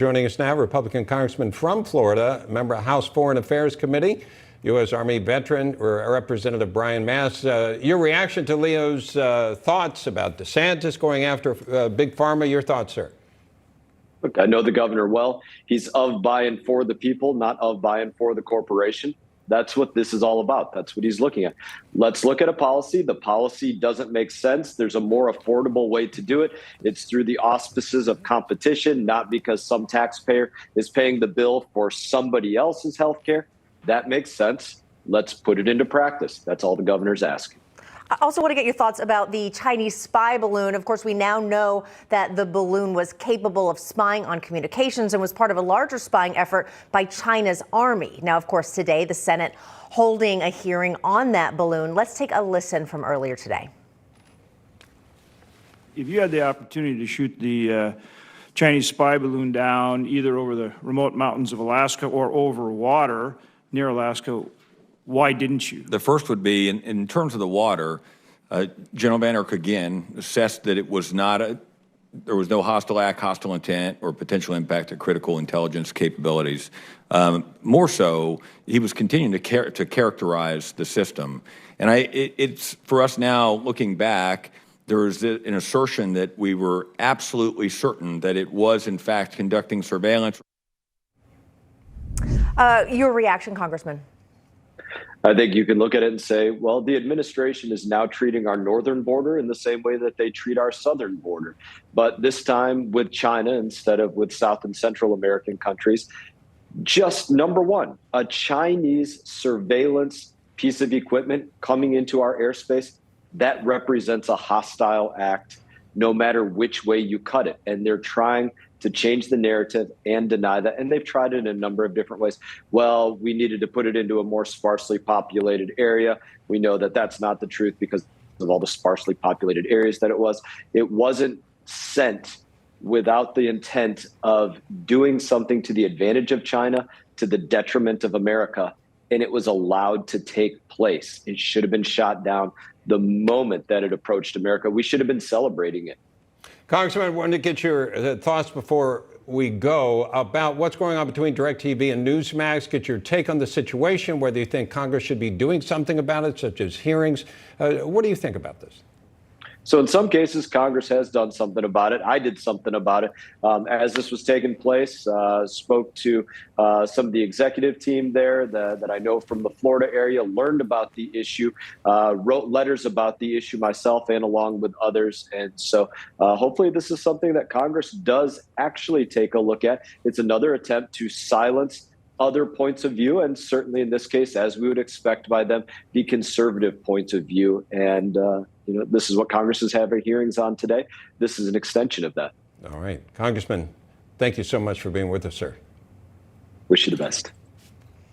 Joining us now, Republican Congressman from Florida, member of House Foreign Affairs Committee, U.S. Army veteran, Representative Brian Mast. Your reaction to Leo's thoughts about DeSantis going after Big Pharma, your thoughts, sir? Look, I know the governor well. He's of, by, and for the people, not of, by, and for the corporation. That's what this is all about. That's what he's looking at. Let's look at a policy. The policy doesn't make sense. There's a more affordable way to do it. It's through the auspices of competition, not because some taxpayer is paying the bill for somebody else's health care. That makes sense. Let's put it into practice. That's all the governor's asking. I also want to get your thoughts about the Chinese spy balloon. Of course, we now know that the balloon was capable of spying on communications and was part of a larger spying effort by China's army. Now, of course, today, the Senate holding a hearing on that balloon. Let's take a listen from earlier today. If you had the opportunity to shoot the Chinese spy balloon down either over the remote mountains of Alaska or over water near Alaska, why didn't you? The first would be, in terms of the water, General Van Erck again assessed that it was not there was no hostile act, hostile intent, or potential impact to critical intelligence capabilities. More so, he was continuing to characterize the system. And it's for us now, looking back, there is an assertion that we were absolutely certain that it was, in fact, conducting surveillance. Your reaction, Congressman? I think you can look at it and say, well, the administration is now treating our northern border in the same way that they treat our southern border. But this time with China instead of with South and Central American countries. Just number one, a Chinese surveillance piece of equipment coming into our airspace, that represents a hostile act no matter which way you cut it. And they're trying to change the narrative and deny that. And they've tried it in a number of different ways. Well, we needed to put it into a more sparsely populated area. We know that that's not the truth because of all the sparsely populated areas that it was. It wasn't sent without the intent of doing something to the advantage of China, to the detriment of America. And it was allowed to take place. It should have been shot down the moment that it approached America. We should have been celebrating it. Congressman, I wanted to get your thoughts before we go about what's going on between DirecTV and Newsmax. Get your take on the situation, whether you think Congress should be doing something about it, such as hearings. What do you think about this? So in some cases, Congress has done something about it. I did something about it as this was taking place. Spoke to some of the executive team there that I know from the Florida area, learned about the issue, wrote letters about the issue myself and along with others. And so hopefully this is something that Congress does actually take a look at. It's another attempt to silence other points of view, and certainly in this case, as we would expect by them, the conservative points of view. And this is what Congress is having hearings on today. This is an extension of that. All right. Congressman, thank you so much for being with us, sir. Wish you the best.